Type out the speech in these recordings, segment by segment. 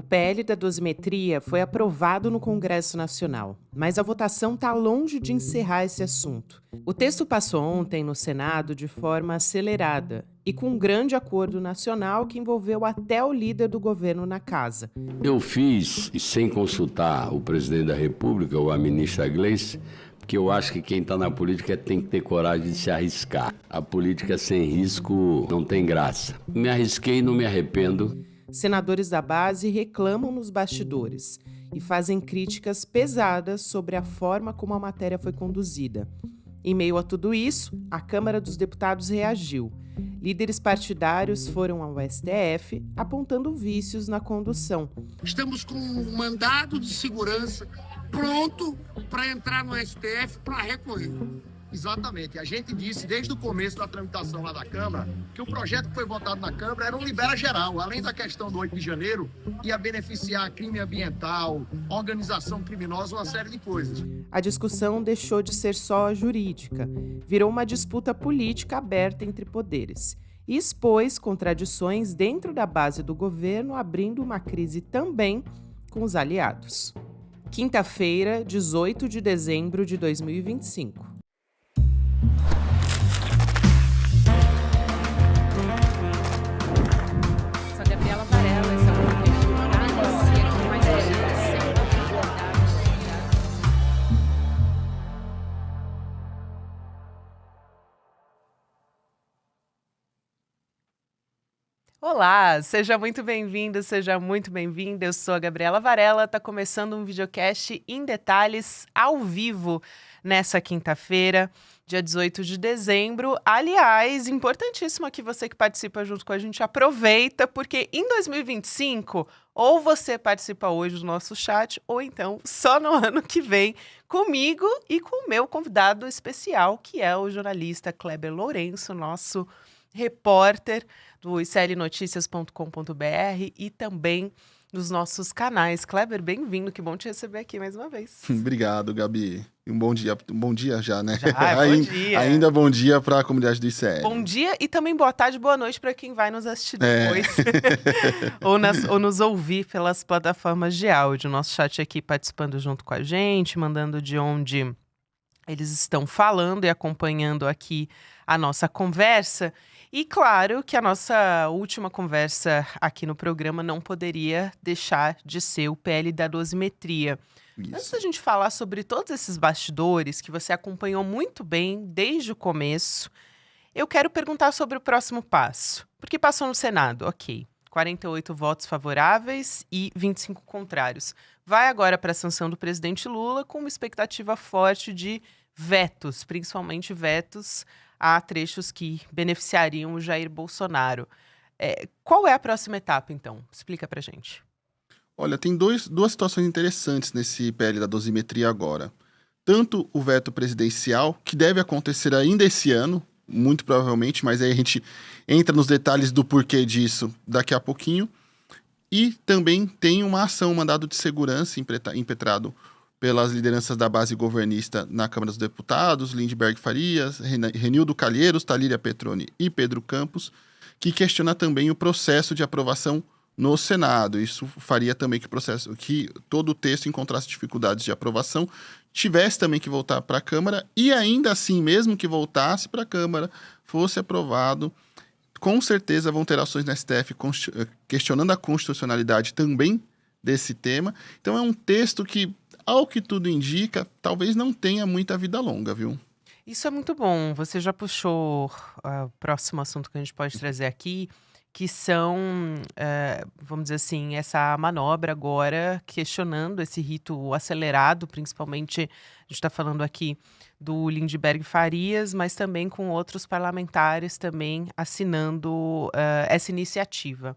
O PL da dosimetria foi aprovado no Congresso Nacional, mas a votação está longe de encerrar esse assunto. O texto passou ontem no Senado de forma acelerada e com um grande acordo nacional que envolveu até o líder do governo na casa. Eu fiz, sem consultar o presidente da República ou a ministra Gleice, porque eu acho que quem está na política tem que ter coragem de se arriscar. A política sem risco não tem graça. Me arrisquei e não me arrependo. Senadores da base reclamam nos bastidores e fazem críticas pesadas sobre a forma como a matéria foi conduzida. Em meio a tudo isso, a Câmara dos Deputados reagiu. Líderes partidários foram ao STF apontando vícios na condução. Estamos com um mandado de segurança pronto para entrar no STF para recorrer. Exatamente. A gente disse desde o começo da tramitação lá da Câmara que o projeto que foi votado na Câmara era um libera geral. Além da questão do 8 de janeiro, ia beneficiar crime ambiental, organização criminosa, uma série de coisas. A discussão deixou de ser só jurídica, virou uma disputa política aberta entre poderes e expôs contradições dentro da base do governo, abrindo uma crise também com os aliados. Quinta-feira, 18 de dezembro de 2025. Sou a Gabriela Varela, esse é o podcast de análise e aqui mais Olá, seja muito bem-vindo, seja muito bem-vinda. Eu sou a Gabriela Varela, está começando um videocast em detalhes ao vivo nessa quinta-feira, dia 18 de dezembro. Aliás, importantíssimo que você que participa junto com a gente aproveita, porque em 2025, ou você participa hoje do nosso chat, ou então só no ano que vem, comigo e com o meu convidado especial, que é o jornalista Kleber Lourenço, nosso repórter do iclnoticias.com.br e também nos nossos canais. Kleber, bem-vindo, que bom te receber aqui mais uma vez. Obrigado, Gabi. Um bom dia já, né? Bom dia. Ainda bom dia para a comunidade do ICL. Bom dia e também boa tarde, boa noite para quem vai nos assistir depois. ou nos ouvir pelas plataformas de áudio. Nosso chat aqui participando junto com a gente, mandando de onde eles estão falando e acompanhando aqui a nossa conversa. E claro que a nossa última conversa aqui no programa não poderia deixar de ser o PL da dosimetria. Isso. Antes da gente falar sobre todos esses bastidores que você acompanhou muito bem desde o começo, eu quero perguntar sobre o próximo passo. Porque passou no Senado, ok. 48 votos favoráveis e 25 contrários. Vai agora para a sanção do presidente Lula com uma expectativa forte de vetos, principalmente vetos a trechos que beneficiariam o Jair Bolsonaro. Qual é a próxima etapa, então? Explica pra gente. Olha, tem duas situações interessantes nesse PL da dosimetria agora. Tanto o veto presidencial, que deve acontecer ainda esse ano, muito provavelmente, mas aí a gente entra nos detalhes do porquê disso daqui a pouquinho. E também tem uma ação, um mandado de segurança impetrado pelas lideranças da base governista na Câmara dos Deputados, Lindbergh Farias, Renildo Calheiros, Talíria Petroni e Pedro Campos, que questiona também o processo de aprovação no Senado. Isso faria também que todo o texto encontrasse dificuldades de aprovação, tivesse também que voltar para a Câmara, e ainda assim, mesmo que voltasse para a Câmara, fosse aprovado, com certeza vão ter ações na STF questionando a constitucionalidade também desse tema. Então é um texto que, ao que tudo indica, talvez não tenha muita vida longa, viu? Isso é muito bom. Você já puxou o próximo assunto que a gente pode trazer aqui, que são, vamos dizer assim, essa manobra agora questionando esse rito acelerado, principalmente, a gente está falando aqui do Lindbergh Farias, mas também com outros parlamentares também assinando essa iniciativa.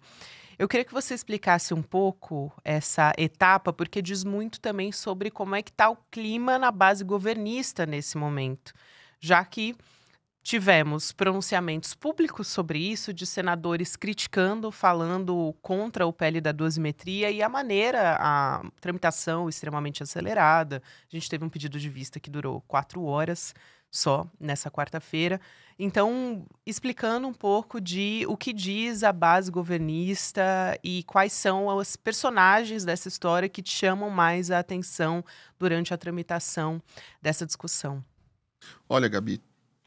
Eu queria que você explicasse um pouco essa etapa, porque diz muito também sobre como é que está o clima na base governista nesse momento, já que tivemos pronunciamentos públicos sobre isso, de senadores criticando, falando contra o PL da dosimetria e a maneira, a tramitação extremamente acelerada. A gente teve um pedido de vista que durou 4 horas, só nessa quarta-feira. Então, explicando um pouco de o que diz a base governista e quais são os personagens dessa história que te chamam mais a atenção durante a tramitação dessa discussão. Olha, Gabi,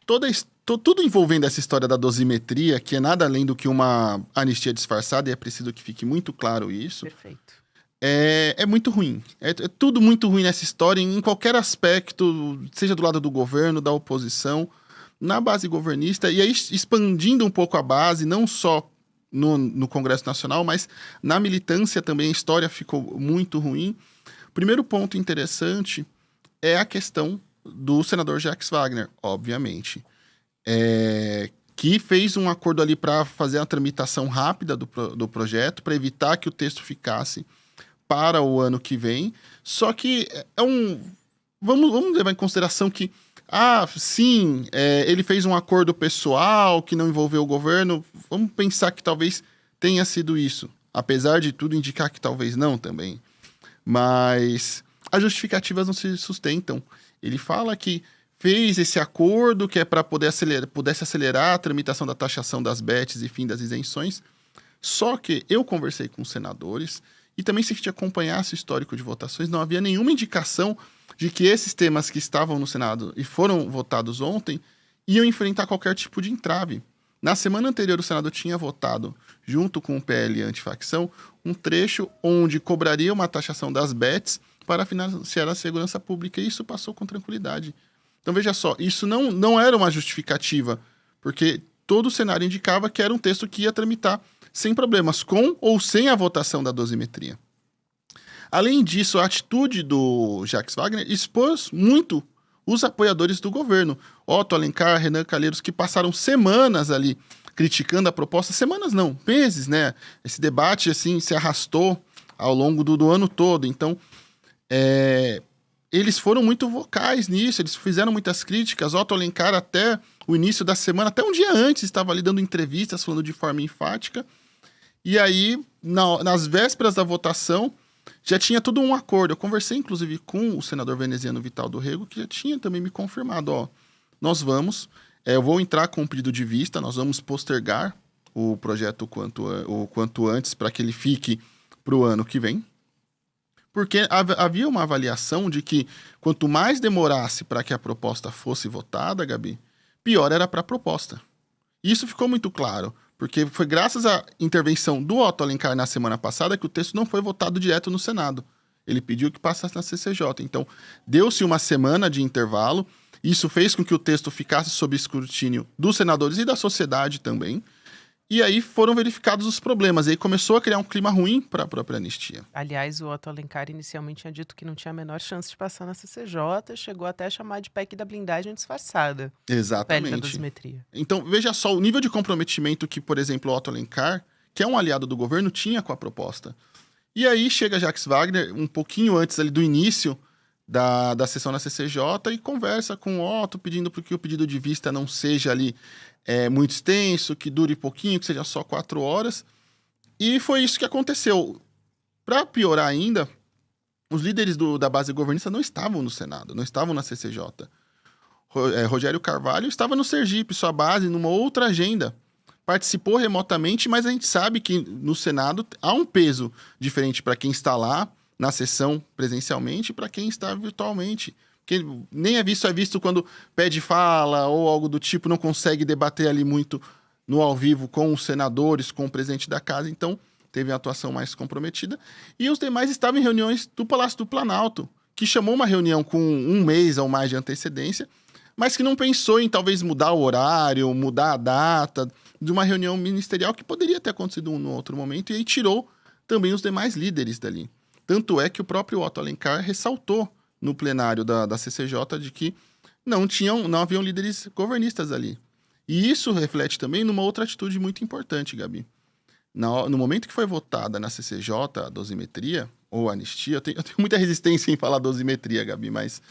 tudo envolvendo essa história da dosimetria, que é nada além do que uma anistia disfarçada, e é preciso que fique muito claro isso. Perfeito. É muito ruim. É tudo muito ruim nessa história, em qualquer aspecto, seja do lado do governo, da oposição, na base governista, e aí expandindo um pouco a base, não só no Congresso Nacional, mas na militância também a história ficou muito ruim. Primeiro ponto interessante é a questão do senador Jacques Wagner, obviamente, que fez um acordo ali para fazer a tramitação rápida do projeto, para evitar que o texto ficasse para o ano que vem. Só que vamos levar em consideração que sim, ele fez um acordo pessoal que não envolveu o governo. Vamos pensar que talvez tenha sido isso, apesar de tudo indicar que talvez não também. Mas as justificativas não se sustentam. Ele fala que fez esse acordo que é para pudesse acelerar a tramitação da taxação das bets e fim das isenções. Só que eu conversei com os senadores e também, se a gente acompanhasse o histórico de votações, não havia nenhuma indicação de que esses temas que estavam no Senado e foram votados ontem iam enfrentar qualquer tipo de entrave. Na semana anterior, o Senado tinha votado, junto com o PL antifacção, um trecho onde cobraria uma taxação das bets para financiar a segurança pública, e isso passou com tranquilidade. Então, veja só, isso não era uma justificativa, porque todo o cenário indicava que era um texto que ia tramitar sem problemas, com ou sem a votação da dosimetria. Além disso, a atitude do Jacques Wagner expôs muito os apoiadores do governo. Otto Alencar, Renan Calheiros, que passaram semanas ali criticando a proposta. Semanas não, meses, né? Esse debate, assim, se arrastou ao longo do ano todo. Então, eles foram muito vocais nisso, eles fizeram muitas críticas. Otto Alencar, até o início da semana, até um dia antes, estava ali dando entrevistas, falando de forma enfática. E aí, nas vésperas da votação, já tinha todo um acordo. Eu conversei, inclusive, com o senador veneziano Vital do Rego, que já tinha também me confirmado, nós vamos, eu vou entrar com um pedido de vista, nós vamos postergar o projeto o quanto antes para que ele fique para o ano que vem. Porque havia uma avaliação de que quanto mais demorasse para que a proposta fosse votada, Gabi, pior era para a proposta. E isso ficou muito claro, porque foi graças à intervenção do Otto Alencar na semana passada que o texto não foi votado direto no Senado. Ele pediu que passasse na CCJ. Então, deu-se uma semana de intervalo. Isso fez com que o texto ficasse sob escrutínio dos senadores e da sociedade também. E aí foram verificados os problemas. E aí começou a criar um clima ruim para a própria anistia. Aliás, o Otto Alencar inicialmente tinha dito que não tinha a menor chance de passar na CCJ, chegou até a chamar de PEC da blindagem disfarçada. Exatamente. PEC da dosimetria. Então, veja só o nível de comprometimento que, por exemplo, o Otto Alencar, que é um aliado do governo, tinha com a proposta. E aí chega Jacques Wagner, um pouquinho antes ali do início da sessão na CCJ, e conversa com o Otto, pedindo para que o pedido de vista não seja ali muito extenso, que dure pouquinho, que seja só 4 horas. E foi isso que aconteceu. Para piorar ainda, os líderes da base governista não estavam no Senado, não estavam na CCJ. Rogério Carvalho estava no Sergipe, sua base, numa outra agenda. Participou remotamente, mas a gente sabe que no Senado há um peso diferente para quem está lá na sessão presencialmente e para quem está virtualmente. Porque nem é visto quando pede fala ou algo do tipo, não consegue debater ali muito no ao vivo com os senadores, com o presidente da casa. Então, teve uma atuação mais comprometida. E os demais estavam em reuniões do Palácio do Planalto, que chamou uma reunião com 1 mês ou mais de antecedência, mas que não pensou em talvez mudar o horário, mudar a data de uma reunião ministerial que poderia ter acontecido em outro momento, e aí tirou também os demais líderes dali. Tanto é que o próprio Otto Alencar ressaltou no plenário da CCJ de que não haviam líderes governistas ali. E isso reflete também numa outra atitude muito importante, Gabi. No momento que foi votada na CCJ a dosimetria, ou anistia, eu tenho muita resistência em falar dosimetria, Gabi, mas...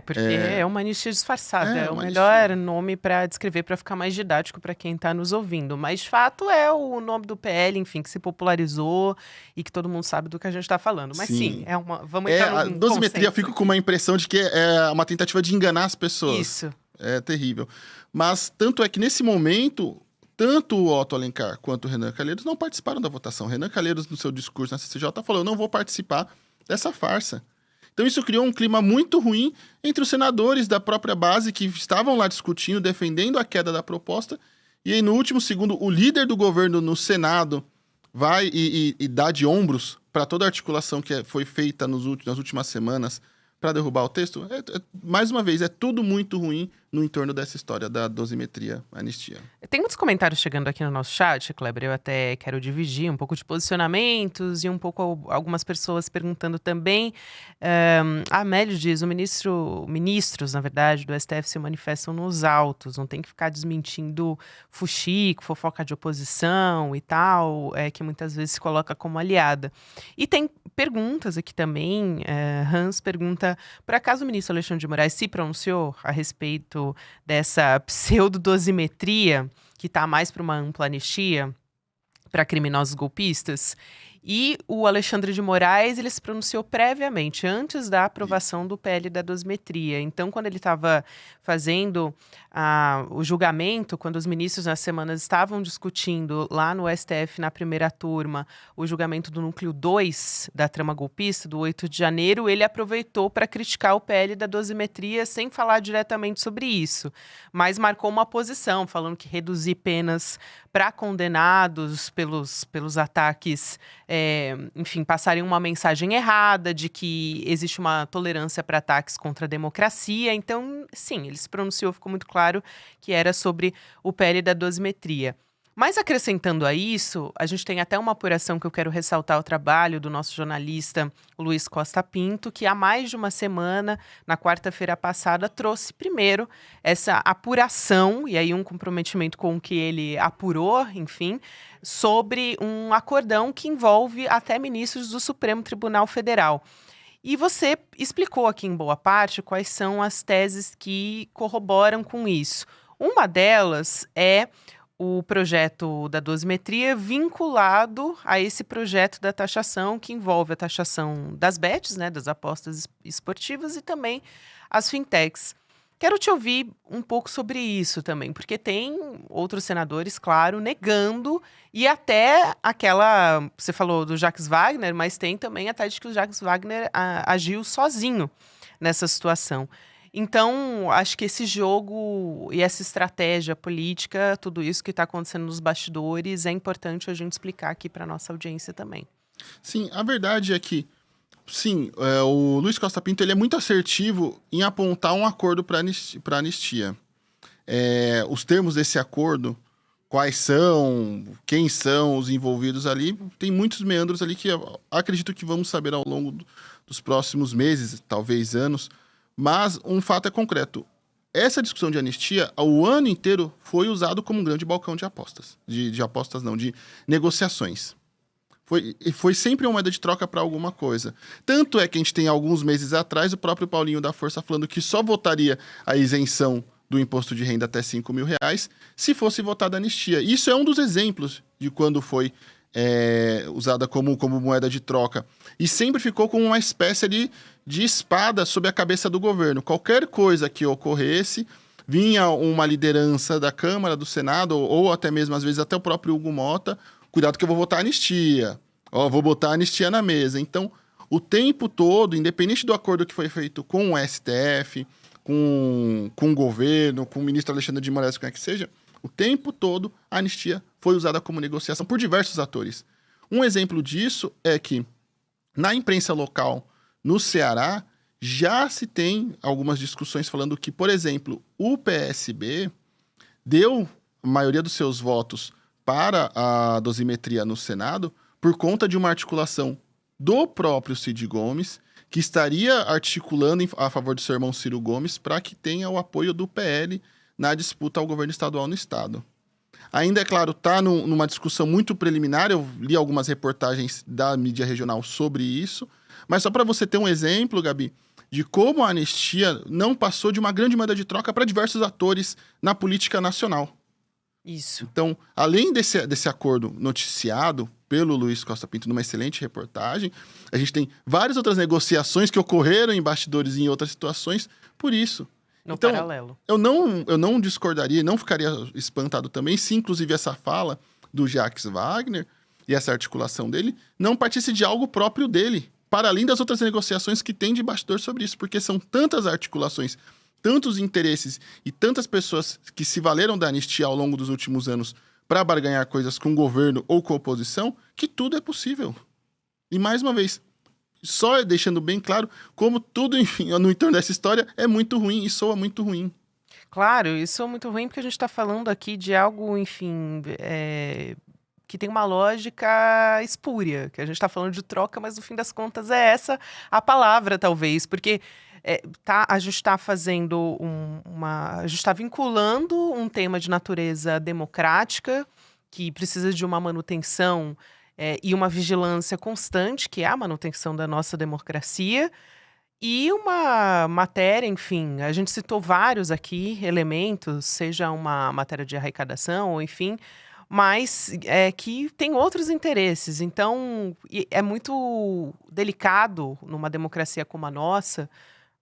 Porque é uma anistia disfarçada. É o uma melhor nome para descrever, para ficar mais didático para quem está nos ouvindo. Mas, fato, é o nome do PL, enfim, que se popularizou e que todo mundo sabe do que a gente está falando. Mas sim, vamos entrar a num dosimetria, eu consenso. fico com uma impressão de que é uma tentativa de enganar as pessoas. Isso. É terrível. Mas tanto é que nesse momento, tanto o Otto Alencar quanto o Renan Calheiros não participaram da votação. O Renan Calheiros, no seu discurso na CCJ, falou: eu não vou participar dessa farsa. Então isso criou um clima muito ruim entre os senadores da própria base que estavam lá discutindo, defendendo a queda da proposta. E aí, no último segundo, o líder do governo no Senado vai e dá de ombros para toda a articulação que foi feita nas últimas semanas para derrubar o texto. Mais uma vez, é tudo muito ruim no entorno dessa história da dosimetria anistia. Tem muitos comentários chegando aqui no nosso chat, Kleber. Eu até quero dividir um pouco de posicionamentos e um pouco algumas pessoas perguntando também. A Amélio diz: ministros, na verdade, do STF se manifestam nos autos, não tem que ficar desmentindo fuxico, fofoca de oposição e tal, que muitas vezes se coloca como aliada. E tem perguntas aqui também. Hans pergunta: por acaso o ministro Alexandre de Moraes se pronunciou a respeito dessa pseudo-dosimetria, que está mais para uma ampla anistia para criminosos golpistas? E o Alexandre de Moraes, ele se pronunciou previamente, antes da aprovação do PL da dosimetria. Então, quando ele estava fazendo o julgamento, quando os ministros nas semanas estavam discutindo lá no STF, na primeira turma, o julgamento do núcleo 2 da trama golpista, do 8 de janeiro, ele aproveitou para criticar o PL da dosimetria sem falar diretamente sobre isso, mas marcou uma posição, falando que reduzir penas para condenados pelos ataques, enfim, passariam uma mensagem errada de que existe uma tolerância para ataques contra a democracia. Então, sim, ele se pronunciou, ficou muito claro que era sobre o PL da dosimetria. Mas acrescentando a isso, a gente tem até uma apuração que eu quero ressaltar o trabalho do nosso jornalista Luiz Costa Pinto, que há mais de uma semana, na quarta-feira passada, trouxe primeiro essa apuração, e aí um comprometimento com o que ele apurou, enfim, sobre um acordão que envolve até ministros do Supremo Tribunal Federal. E você explicou aqui em boa parte quais são as teses que corroboram com isso. Uma delas é o projeto da dosimetria vinculado a esse projeto da taxação, que envolve a taxação das bets, né, das apostas esportivas, e também as fintechs. Quero te ouvir um pouco sobre isso também, porque tem outros senadores, claro, negando, e até aquela... Você falou do Jacques Wagner, mas tem também a tese de que o Jacques Wagner agiu sozinho nessa situação. Então, acho que esse jogo e essa estratégia política, tudo isso que está acontecendo nos bastidores, é importante a gente explicar aqui para a nossa audiência também. Sim, a verdade é que, sim, o Luiz Costa Pinto ele é muito assertivo em apontar um acordo para anistia. Os termos desse acordo, quais são, quem são os envolvidos ali, tem muitos meandros ali que eu acredito que vamos saber ao longo dos próximos meses, talvez anos. Mas um fato é concreto. Essa discussão de anistia, o ano inteiro, foi usado como um grande balcão de apostas. De apostas não, de negociações. Foi sempre uma moeda de troca para alguma coisa. Tanto é que a gente tem alguns meses atrás o próprio Paulinho da Força falando que só votaria a isenção do imposto de renda até R$5.000 se fosse votada a anistia. Isso é um dos exemplos de quando foi usada como moeda de troca. E sempre ficou como uma espécie de espada sobre a cabeça do governo. Qualquer coisa que ocorresse, vinha uma liderança da Câmara, do Senado, ou até mesmo, às vezes, até o próprio Hugo Mota: cuidado que eu vou votar anistia. Vou botar anistia na mesa. Então, o tempo todo, independente do acordo que foi feito com o STF, com o governo, com o ministro Alexandre de Moraes, quem é que seja, o tempo todo a anistia foi usada como negociação por diversos atores. Um exemplo disso é que, na imprensa local, no Ceará, já se tem algumas discussões falando que, por exemplo, o PSB deu a maioria dos seus votos para a dosimetria no Senado por conta de uma articulação do próprio Cid Gomes, que estaria articulando a favor do seu irmão Ciro Gomes para que tenha o apoio do PL na disputa ao governo estadual no estado. Ainda, é claro, está numa discussão muito preliminar. Eu li algumas reportagens da mídia regional sobre isso, mas só para você ter um exemplo, Gabi, de como a anistia não passou de uma grande moeda de troca para diversos atores na política nacional. Isso. Então, além desse acordo noticiado pelo Luiz Costa Pinto numa excelente reportagem, a gente tem várias outras negociações que ocorreram em bastidores e em outras situações por isso. No Então, paralelo. eu não discordaria, não ficaria espantado também se, inclusive, essa fala do Jacques Wagner e essa articulação dele não partisse de algo próprio dele, para além das outras negociações que tem de bastidor sobre isso, porque são tantas articulações, tantos interesses e tantas pessoas que se valeram da anistia ao longo dos últimos anos para barganhar coisas com o governo ou com a oposição, que tudo é possível. E, mais uma vez, só deixando bem claro como tudo, enfim, no entorno dessa história é muito ruim e soa muito ruim. Claro, isso é muito ruim porque a gente está falando aqui de algo, enfim, que tem uma lógica espúria, que a gente está falando de troca, mas no fim das contas é essa a palavra, talvez, porque a gente está fazendo a gente está vinculando um tema de natureza democrática que precisa de uma manutenção e uma vigilância constante, que é a manutenção da nossa democracia, e uma matéria, enfim, a gente citou vários aqui elementos, seja uma matéria de arrecadação, ou enfim, mas que tem outros interesses. Então, é muito delicado numa democracia como a nossa,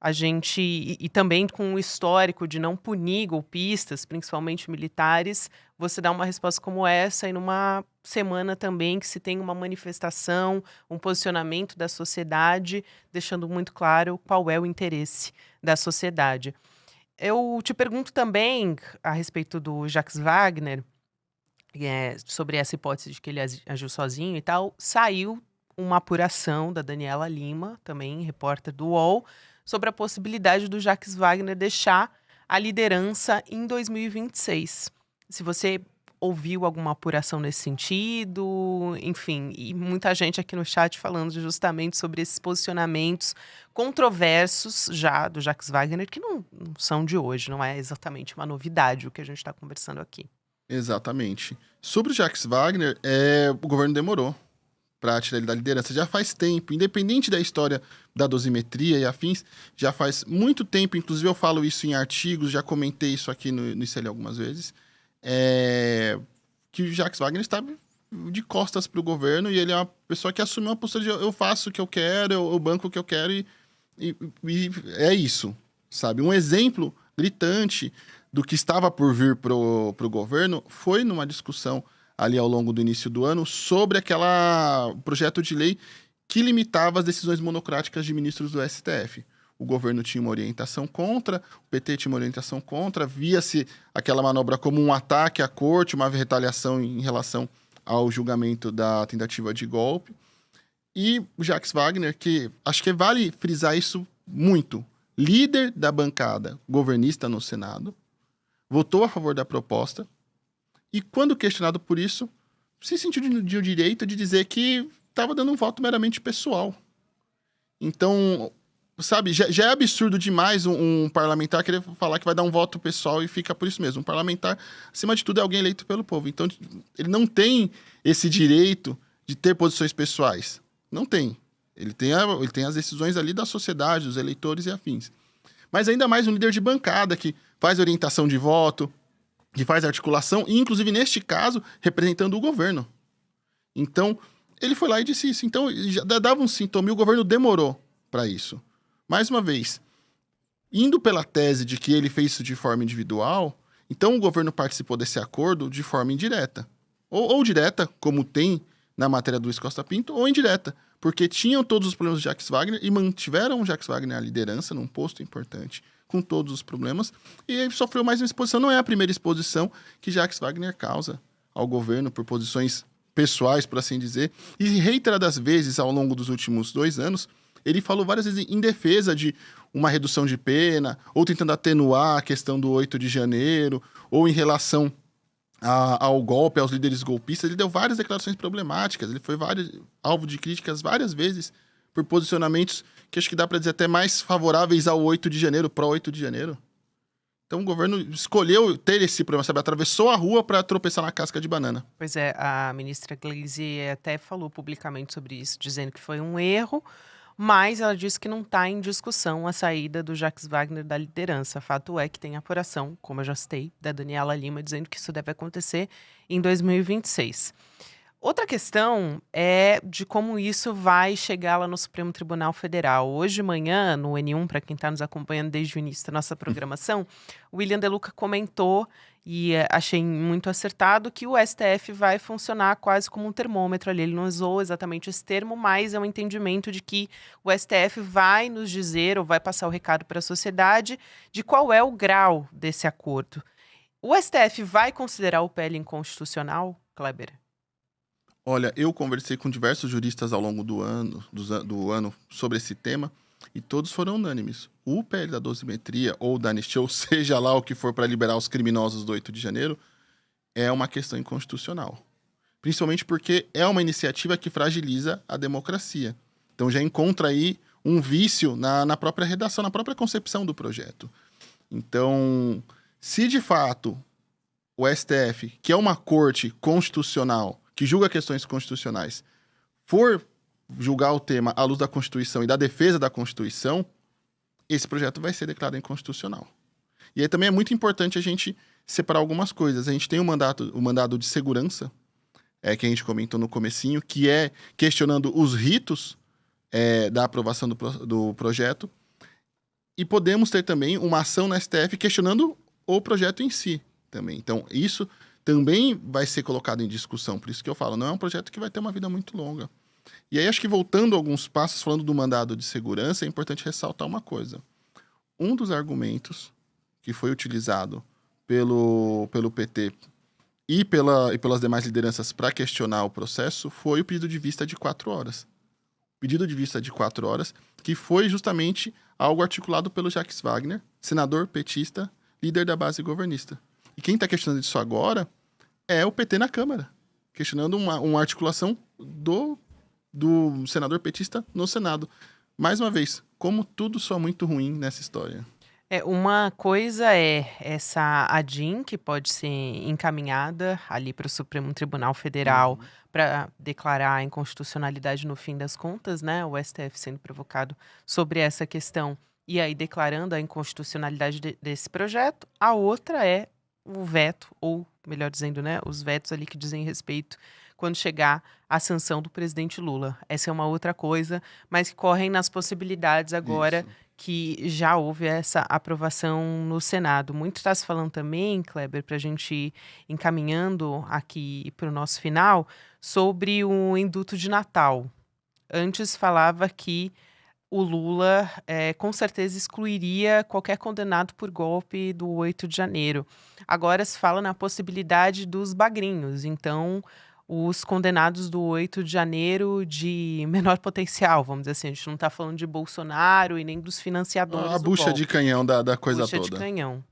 a gente, e também com o histórico de não punir golpistas, principalmente militares, você dá uma resposta como essa e numa semana também que se tem uma manifestação, um posicionamento da sociedade, deixando muito claro qual é o interesse da sociedade. Eu te pergunto também a respeito do Jacques Wagner, sobre essa hipótese de que ele agiu sozinho e tal, saiu uma apuração da Daniela Lima, também repórter do UOL, sobre a possibilidade do Jacques Wagner deixar a liderança em 2026. Se você ouviu alguma apuração nesse sentido, enfim, e muita gente aqui no chat falando justamente sobre esses posicionamentos controversos já do Jacques Wagner, que não são de hoje, não é exatamente uma novidade o que a gente está conversando aqui. Exatamente. Sobre o Jacques Wagner, o governo demorou para tirar ele da liderança. Já faz tempo, independente da história da dosimetria e afins, já faz muito tempo, inclusive eu falo isso em artigos, já comentei isso aqui no ICL algumas vezes, que o Jacques Wagner estava de costas para o governo e ele é uma pessoa que assumiu uma postura de eu faço o que eu quero, eu banco o que eu quero e é isso, sabe? Um exemplo gritante do que estava por vir pro governo foi numa discussão ali ao longo do início do ano sobre aquela projeto de lei que limitava as decisões monocráticas de ministros do STF. O governo tinha uma orientação contra, o PT tinha uma orientação contra, via-se aquela manobra como um ataque à corte, uma retaliação em relação ao julgamento da tentativa de golpe. E o Jacques Wagner, que acho que vale frisar isso muito, líder da bancada governista no Senado, votou a favor da proposta e, quando questionado por isso, se sentiu de direito de dizer que estava dando um voto meramente pessoal. Então, sabe, já é absurdo demais um parlamentar querer falar que vai dar um voto pessoal e fica por isso mesmo. Um parlamentar, acima de tudo, é alguém eleito pelo povo. Então, ele não tem esse direito de ter posições pessoais. Não tem. Ele tem as decisões ali da sociedade, dos eleitores e afins. Mas ainda mais um líder de bancada que faz orientação de voto, que faz articulação, e inclusive neste caso, representando o governo. Então, ele foi lá e disse isso. Então, já dava um sintoma e o governo demorou para isso. Mais uma vez, indo pela tese de que ele fez isso de forma individual, então o governo participou desse acordo de forma indireta. Ou direta, como tem na matéria do Luiz Costa Pinto, ou indireta, porque tinham todos os problemas de Jacques Wagner e mantiveram o Jacques Wagner à liderança num posto importante, com todos os problemas, e ele sofreu mais uma exposição. Não é a primeira exposição que Jacques Wagner causa ao governo por posições pessoais, por assim dizer, e reiteradas vezes ao longo dos últimos 2 anos, ele falou várias vezes em defesa de uma redução de pena, ou tentando atenuar a questão do 8 de janeiro, ou em relação ao golpe, aos líderes golpistas. Ele deu várias declarações problemáticas, ele foi alvo de críticas várias vezes por posicionamentos que acho que dá para dizer até mais favoráveis ao 8 de janeiro, pró-8 de janeiro. Então o governo escolheu ter esse problema, sabe? Atravessou a rua para tropeçar na casca de banana. Pois é, a ministra Gleisi até falou publicamente sobre isso, dizendo que foi um erro, mas ela disse que não está em discussão a saída do Jacques Wagner da liderança. Fato é que tem apuração, como eu já citei, da Daniela Lima, dizendo que isso deve acontecer em 2026. Outra questão é de como isso vai chegar lá no Supremo Tribunal Federal. Hoje de manhã, no N1, para quem está nos acompanhando desde o início da nossa programação, o William De Luca comentou, e achei muito acertado, que o STF vai funcionar quase como um termômetro ali. Ele não usou exatamente esse termo, mas é um entendimento de que o STF vai nos dizer, ou vai passar o recado para a sociedade, de qual é o grau desse acordo. O STF vai considerar o PL inconstitucional, Kleber? Olha, eu conversei com diversos juristas ao longo do ano sobre esse tema e todos foram unânimes. O PL da dosimetria ou da anistia, ou seja lá o que for para liberar os criminosos do 8 de janeiro, é uma questão inconstitucional. Principalmente porque é uma iniciativa que fragiliza a democracia. Então já encontra aí um vício na própria redação, na própria concepção do projeto. Então, se de fato o STF, que é uma corte constitucional, que julga questões constitucionais, for julgar o tema à luz da Constituição e da defesa da Constituição, esse projeto vai ser declarado inconstitucional. E aí também é muito importante a gente separar algumas coisas. A gente tem o mandado de segurança, que a gente comentou no comecinho, que é questionando os ritos da aprovação do projeto, e podemos ter também uma ação na STF questionando o projeto em si também. Então, isso também vai ser colocado em discussão. Por isso que eu falo, não é um projeto que vai ter uma vida muito longa. E aí, acho que voltando alguns passos, falando do mandado de segurança, é importante ressaltar uma coisa. Um dos argumentos que foi utilizado pelo PT e pelas demais lideranças para questionar o processo foi o pedido de vista de 4 horas. O pedido de vista de 4 horas, que foi justamente algo articulado pelo Jacques Wagner, senador petista, líder da base governista. E quem está questionando isso agora é o PT na Câmara, questionando uma articulação do senador petista no Senado. Mais uma vez, como tudo soa muito ruim nessa história. Uma coisa é essa ADIM, que pode ser encaminhada ali para o Supremo Tribunal Federal para declarar a inconstitucionalidade no fim das contas, né? O STF sendo provocado sobre essa questão e aí declarando a inconstitucionalidade desse projeto. A outra é o veto, ou melhor dizendo, né, os vetos ali que dizem respeito quando chegar a sanção do presidente Lula. Essa é uma outra coisa, mas que correm nas possibilidades agora que já houve essa aprovação no Senado. Muito está se falando também, Kleber, para a gente ir encaminhando aqui para o nosso final, sobre o indulto de Natal. Antes falava que o Lula com certeza excluiria qualquer condenado por golpe do 8 de janeiro. Agora se fala na possibilidade dos bagrinhos, então os condenados do 8 de janeiro de menor potencial, vamos dizer assim. A gente não está falando de Bolsonaro e nem dos financiadores A do bucha golpe. de canhão da coisa Bucha toda. de canhão.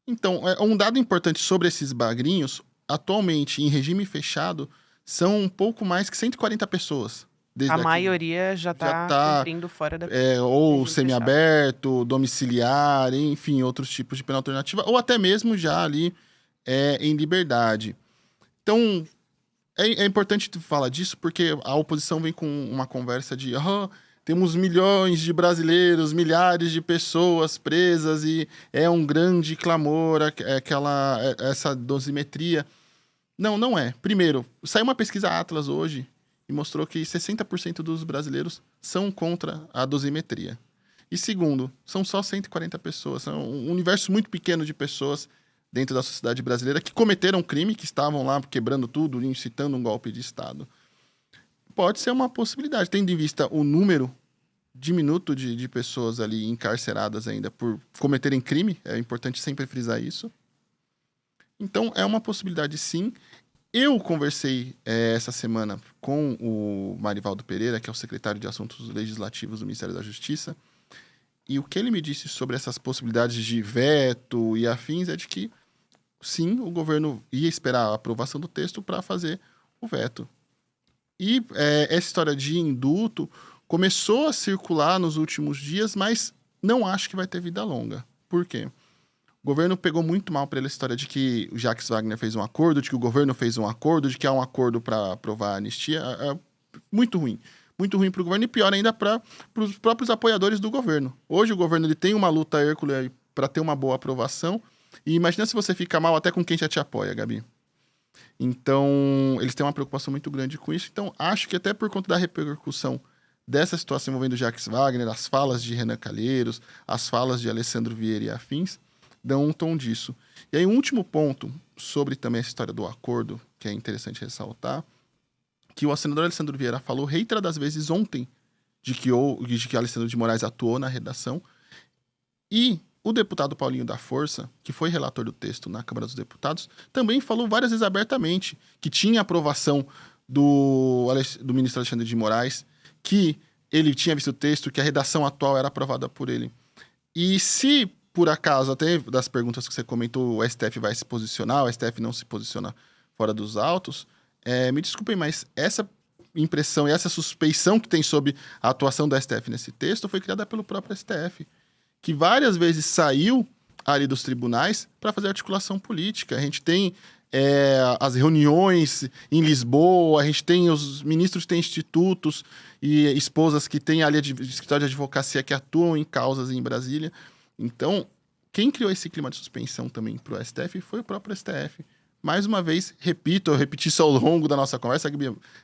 Então, um dado importante sobre esses bagrinhos, atualmente, em regime fechado, são um pouco mais que 140 pessoas. A maioria já está cumprindo fora da ou regime semiaberto, domiciliar, enfim, outros tipos de pena alternativa, ou até mesmo já ali em liberdade. Então, é importante falar disso porque a oposição vem com uma conversa de temos milhões de brasileiros, milhares de pessoas presas e é um grande clamor essa dosimetria. Não é. Primeiro, saiu uma pesquisa Atlas hoje e mostrou que 60% dos brasileiros são contra a dosimetria. E segundo, são só 140 pessoas. São um universo muito pequeno de pessoas dentro da sociedade brasileira que cometeram crime, que estavam lá quebrando tudo, incitando um golpe de Estado. Pode ser uma possibilidade, tendo em vista o número diminuto de pessoas ali encarceradas ainda por cometerem crime. É importante sempre frisar isso. Então, é uma possibilidade sim. Eu conversei essa semana com o Marivaldo Pereira, que é o secretário de Assuntos Legislativos do Ministério da Justiça, e o que ele me disse sobre essas possibilidades de veto e afins é de que, sim, o governo ia esperar a aprovação do texto para fazer o veto. E essa história de indulto começou a circular nos últimos dias, mas não acho que vai ter vida longa. Por quê? O governo pegou muito mal para ele a história de que o Jacques Wagner fez um acordo, de que o governo fez um acordo, de que há um acordo para aprovar a anistia. É muito ruim. Muito ruim para o governo e pior ainda para os próprios apoiadores do governo. Hoje o governo ele tem uma luta hércule para ter uma boa aprovação. E imagina se você fica mal até com quem já te apoia, Gabi. Então, eles têm uma preocupação muito grande com isso. Então, acho que até por conta da repercussão dessa situação envolvendo Jacques Wagner, as falas de Renan Calheiros, as falas de Alessandro Vieira e afins, dão um tom disso. E aí, um último ponto sobre também essa história do acordo, que é interessante ressaltar, que o senador Alessandro Vieira falou reiteradas vezes ontem de que Alexandre de Moraes atuou na redação, e o deputado Paulinho da Força, que foi relator do texto na Câmara dos Deputados, também falou várias vezes abertamente que tinha aprovação do ministro Alexandre de Moraes, que ele tinha visto o texto, que a redação atual era aprovada por ele. E se, por acaso, até das perguntas que você comentou, o STF vai se posicionar, o STF não se posiciona fora dos autos, me desculpem, mas essa impressão e essa suspeição que tem sobre a atuação do STF nesse texto foi criada pelo próprio STF, que várias vezes saiu ali dos tribunais para fazer articulação política. A gente tem as reuniões em Lisboa, a gente tem os ministros que têm institutos e esposas que têm ali escritório de advocacia que atuam em causas em Brasília. Então, quem criou esse clima de suspensão também para o STF foi o próprio STF. Mais uma vez, eu repeti isso ao longo da nossa conversa,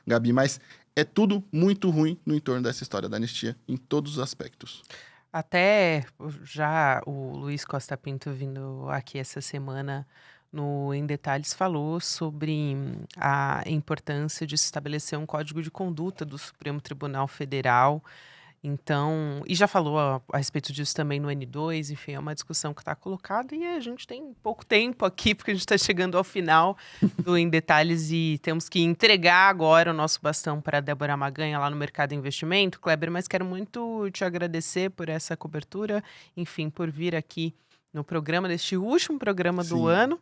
Gabi, mas é tudo muito ruim no entorno dessa história da anistia, em todos os aspectos. Até já o Luiz Costa Pinto vindo aqui essa semana no Em Detalhes falou sobre a importância de se estabelecer um código de conduta do Supremo Tribunal Federal. Então, e já falou a respeito disso também no N2, enfim, é uma discussão que está colocada e a gente tem pouco tempo aqui, porque a gente está chegando ao final do Em Detalhes e temos que entregar agora o nosso bastão para a Débora Maganha lá no Mercado Investimento. Kleber, mas quero muito te agradecer por essa cobertura, enfim, por vir aqui no programa, neste último programa do ano.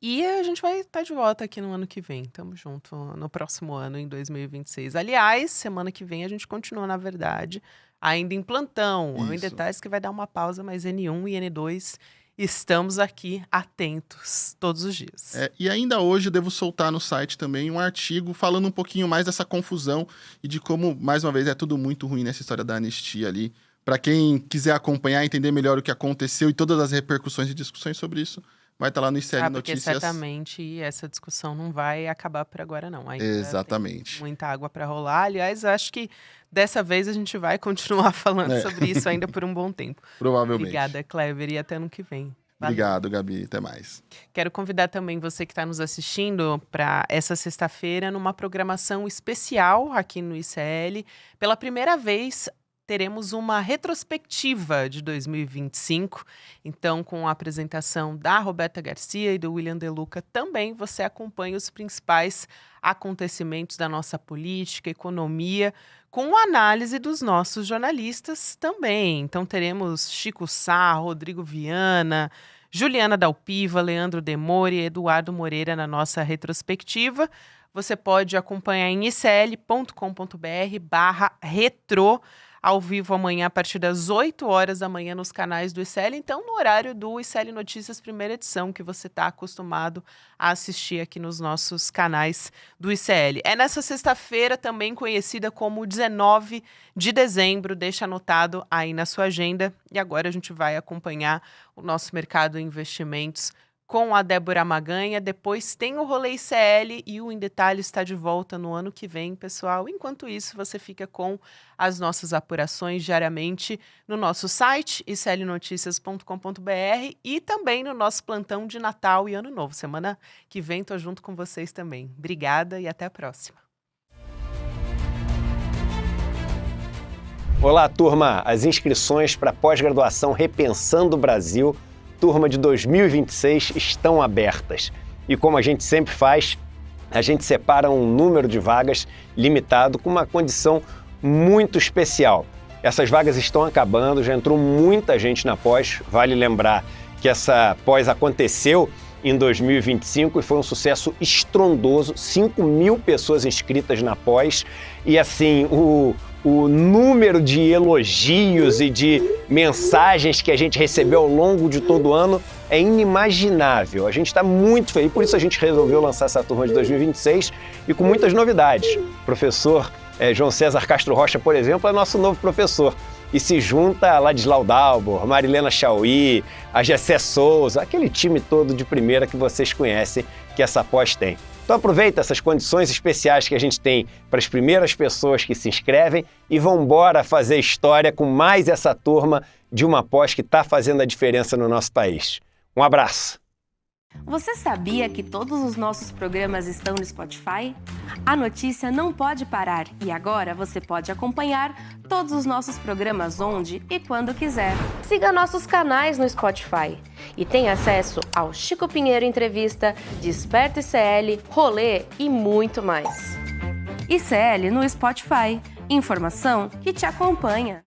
E a gente vai estar de volta aqui no ano que vem. Tamo junto no próximo ano, em 2026. Aliás, semana que vem a gente continua, na verdade, ainda em plantão. Em Detalhes que vai dar uma pausa, mas N1 e N2 estamos aqui atentos todos os dias. E ainda hoje eu devo soltar no site também um artigo falando um pouquinho mais dessa confusão e de como, mais uma vez, é tudo muito ruim nessa história da anistia ali. Para quem quiser acompanhar, entender melhor o que aconteceu e todas as repercussões e discussões sobre isso, vai estar lá no ICL Notícias. Porque certamente essa discussão não vai acabar por agora, não. Ainda exatamente. Tem muita água para rolar. Aliás, acho que dessa vez a gente vai continuar falando sobre isso ainda por um bom tempo. Provavelmente. Obrigada, Kleber, e até ano que vem. Valeu. Obrigado, Gabi. Até mais. Quero convidar também você que está nos assistindo para essa sexta-feira numa programação especial aqui no ICL. Pela primeira vez, teremos uma retrospectiva de 2025, então com a apresentação da Roberta Garcia e do William De Luca também você acompanha os principais acontecimentos da nossa política, economia, com análise dos nossos jornalistas também. Então teremos Chico Sá, Rodrigo Viana, Juliana Dalpiva, Leandro Demore e Eduardo Moreira na nossa retrospectiva. Você pode acompanhar em icl.com.br/retro, ao vivo amanhã a partir das 8 horas da manhã nos canais do ICL, então no horário do ICL Notícias primeira edição, que você está acostumado a assistir aqui nos nossos canais do ICL. É nessa sexta-feira, também conhecida como 19 de dezembro, deixa anotado aí na sua agenda. E agora a gente vai acompanhar o nosso Mercado em Investimentos com a Débora Maganha. Depois tem o Rolê ICL e o Em Detalhes está de volta no ano que vem, pessoal. Enquanto isso, você fica com as nossas apurações diariamente no nosso site, iclnoticias.com.br, e também no nosso plantão de Natal e Ano Novo. Semana que vem estou junto com vocês também. Obrigada e até a próxima. Olá, turma! As inscrições para a pós-graduação Repensando o Brasil, turma de 2026, estão abertas. E como a gente sempre faz, a gente separa um número de vagas limitado com uma condição muito especial. Essas vagas estão acabando, já entrou muita gente na pós. Vale lembrar que essa pós aconteceu em 2025 e foi um sucesso estrondoso, 5.000 pessoas inscritas na pós. E assim, o número de elogios e de mensagens que a gente recebeu ao longo de todo o ano é inimaginável. A gente está muito feliz, por isso a gente resolveu lançar essa turma de 2026 e com muitas novidades. O professor João César Castro Rocha, por exemplo, é nosso novo professor. e se junta a Ladislau Dalbor, Marilena Chauí, a Gessé Souza, aquele time todo de primeira que vocês conhecem que essa pós tem. Então aproveita essas condições especiais que a gente tem para as primeiras pessoas que se inscrevem e vão embora fazer história com mais essa turma de uma pós que está fazendo a diferença no nosso país. Um abraço! Você sabia que todos os nossos programas estão no Spotify? A notícia não pode parar e agora você pode acompanhar todos os nossos programas onde e quando quiser. Siga nossos canais no Spotify e tenha acesso ao Chico Pinheiro Entrevista, Desperta ICL, Rolê e muito mais. ICL no Spotify. Informação que te acompanha.